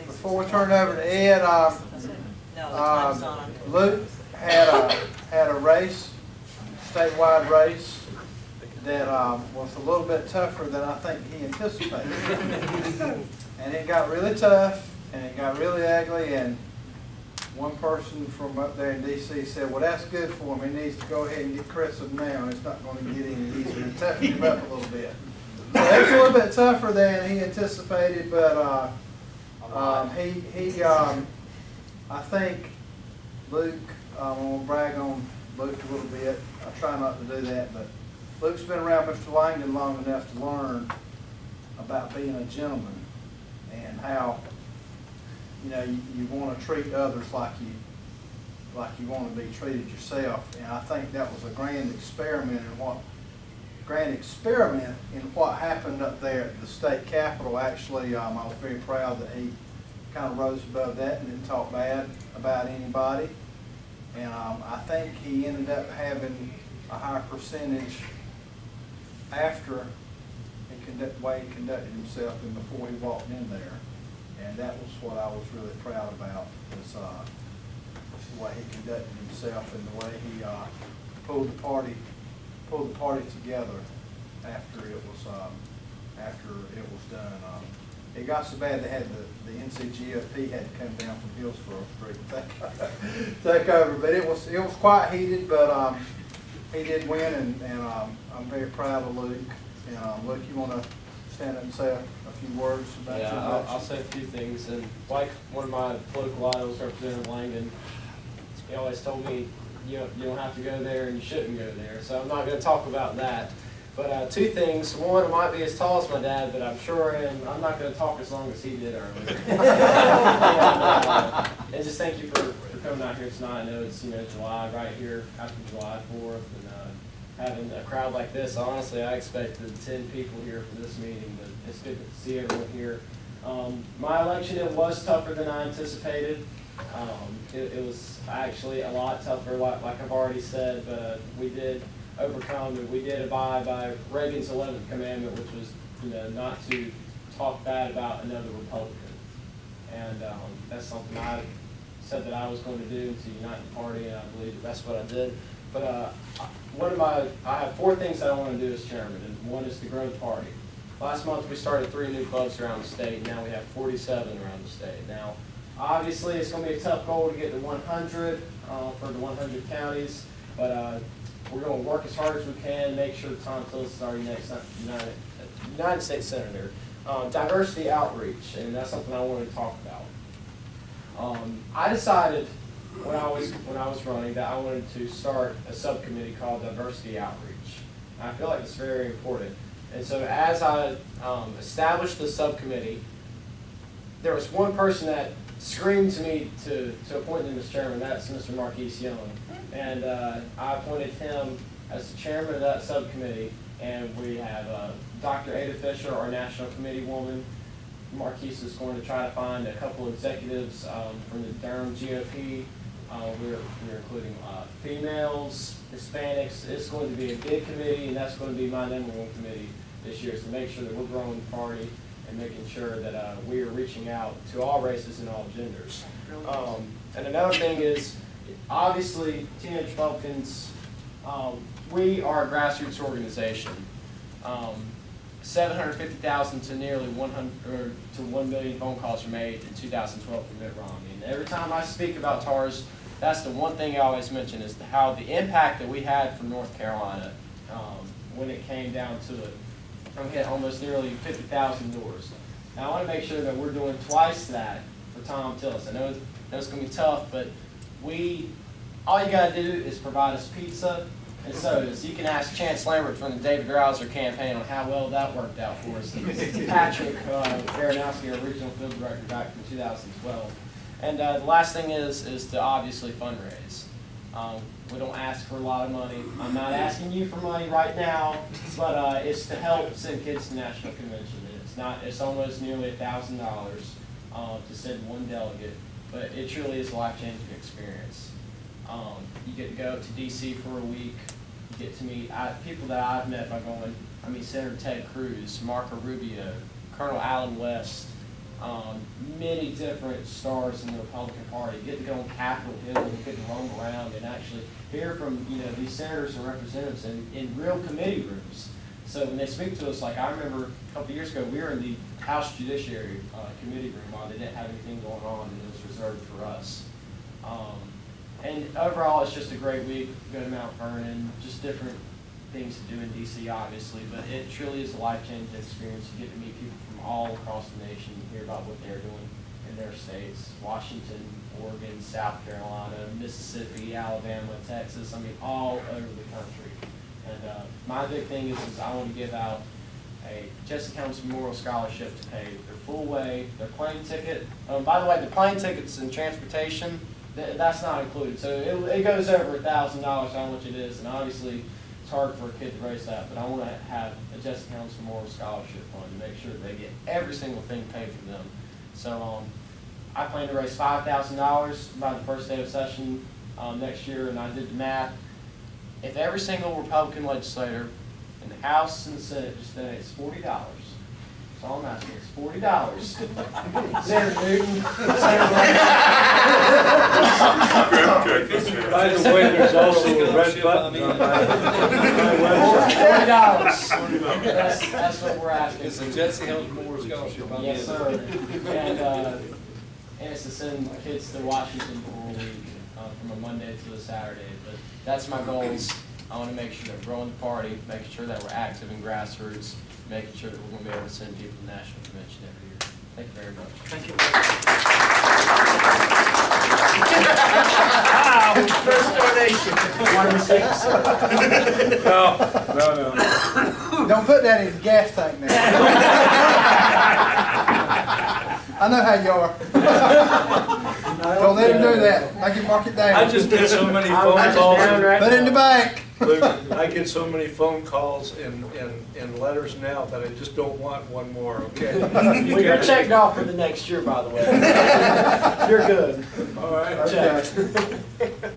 before we turn it over to Ed, Luke had a race, statewide race, that was a little bit tougher than I think he anticipated. And it got really tough, and it got really ugly, and one person from up there in D.C. said, well, that's good for him. He needs to go ahead and get crested now. It's not going to get any easier. And toughen him up a little bit. So it was a little bit tougher than he anticipated, but I think Luke, I'm going to brag on Luke a little bit. I try not to do that, but Luke's been around Mr. Langdon long enough to learn about being a gentleman and how, you know, you want to treat others like you want to be treated yourself. And I think that was a grand experiment in what happened up there at the state capitol. Actually, I was very proud that he kind of rose above that and didn't talk bad about anybody. And I think he ended up having a higher percentage after the way he conducted himself than before he walked in there. And that was what I was really proud about, was the way he conducted himself and the way he pulled the party together after it was done. It got so bad they had the NCGOP had to come down from Hillsborough Street and take over. But it was quite heated, but he did win, and I'm very proud of Luke. And Luke, you want to stand up and say a few words about your election? I'll say a few things. And like one of my political idols, Representative Langdon, he always told me, you don't have to go there and you shouldn't go there. So I'm not going to talk about that. But two things. One, I might be as tall as my dad, but I'm not going to talk as long as he did earlier. And just thank you for coming out here tonight. I know it's July, right here after July 4th, and having a crowd like this. Honestly, I expected 10 people here for this meeting, but it's good to see everyone here. My election, it was tougher than I anticipated. It was actually a lot tougher, like I've already said, but we did overcome, and we did abide by Reagan's 11th commandment, which was not to talk bad about another Republican. And that's something I said that I was going to do, to unite the party, and I believe that that's what I did. But I have 4 things that I want to do as chairman, and one is to grow the party. Last month we started 3 new clubs around the state. Now we have 47 around the state. Now, obviously, it's going to be a tough goal to get to 100 for the 100 counties, but we're going to work as hard as we can, make sure Stancil is our next United States Senator. Diversity outreach, and that's something I wanted to talk about. I decided when I was running that I wanted to start a subcommittee called Diversity Outreach. I feel like it's very important. And so as I established the subcommittee, there was one person that screamed to me to appoint him as chairman. That's Mr. Marquise Young. And I appointed him as the chairman of that subcommittee. And we have Dr. Ada Fisher, our national committee woman. Marquise is going to try to find a couple executives from the Durham GOP. We're including females, Hispanics. It's going to be a big committee, and that's going to be my #1 committee this year, is to make sure that we're growing the party and making sure that we are reaching out to all races and all genders. And another thing is, obviously, Teenage Republicans, we are a grassroots organization. 750,000 to nearly 1 million phone calls were made in 2012 for Mitt Romney. And every time I speak about TARS, that's the one thing I always mention, is how the impact that we had for North Carolina when it came down to it. We hit almost nearly 50,000 doors. Now I want to make sure that we're doing twice that for Tom Tillis. I know it's going to be tough, but all you got to do is provide us pizza and sodas. You can ask Chance Lambert from the David Grouser campaign on how well that worked out for us. Patrick Baranowski, our regional field director, back from 2012. And the last thing is to obviously fundraise. We don't ask for a lot of money. I'm not asking you for money right now, but it's to help send kids to national convention. It's almost nearly $1,000 to send one delegate, but it truly is a life-changing experience. You get to go up to D.C. for a week. You get to meet people that I've met by going. I meet Senator Ted Cruz, Marco Rubio, Colonel Alan West, many different stars in the Republican Party, get to go on Capitol Hill and get to roam around and actually hear from, these senators and representatives in real committee rooms. So when they speak to us, like I remember a couple of years ago, we were in the House Judiciary Committee room while they didn't have anything going on, and it was reserved for us. And overall, it's just a great week. Go to Mount Vernon, just different things to do in DC, obviously, but it truly is a life-changing experience. You get to meet people from all across the nation, hear about what they're doing in their states: Washington, Oregon, South Carolina, Mississippi, Alabama, Texas. I mean, all over the country. And my big thing is I want to give out a Jesse Helms Memorial Scholarship to pay their full way, their plane ticket. By the way, the plane tickets and transportation, that's not included. So it goes over $1,000 how much it is, and obviously it's hard for a kid to raise that, but I want to have a Jesse Helms Memorial Scholarship Fund to make sure that they get every single thing paid for them. So I plan to raise $5,000 by the first day of session next year, and I did the math. If every single Republican legislator in the House and the Senate just donates $40, that's all I'm asking, is $40. Senator Newton, By the way, there's also a red button on my $40. That's what we're asking. It's a Jesse Helms Memorial Scholarship. Yes, sir. And it's to send kids to Washington for a week, from a Monday to a Saturday. But that's my goals. I want to make sure that we're growing the party, making sure that we're active in grassroots, making sure that we're going to be able to send people to the national convention every year. Thank you very much. Thank you. No. Don't put that in the gas tank now. I know how you are. Don't let him do that. Make him mark it down. I just get so many phone calls. Put it in the bank. Luke, I get so many phone calls and letters now that I just don't want one more, okay? Well, you're checked off for the next year, by the way. You're good. All right. Okay.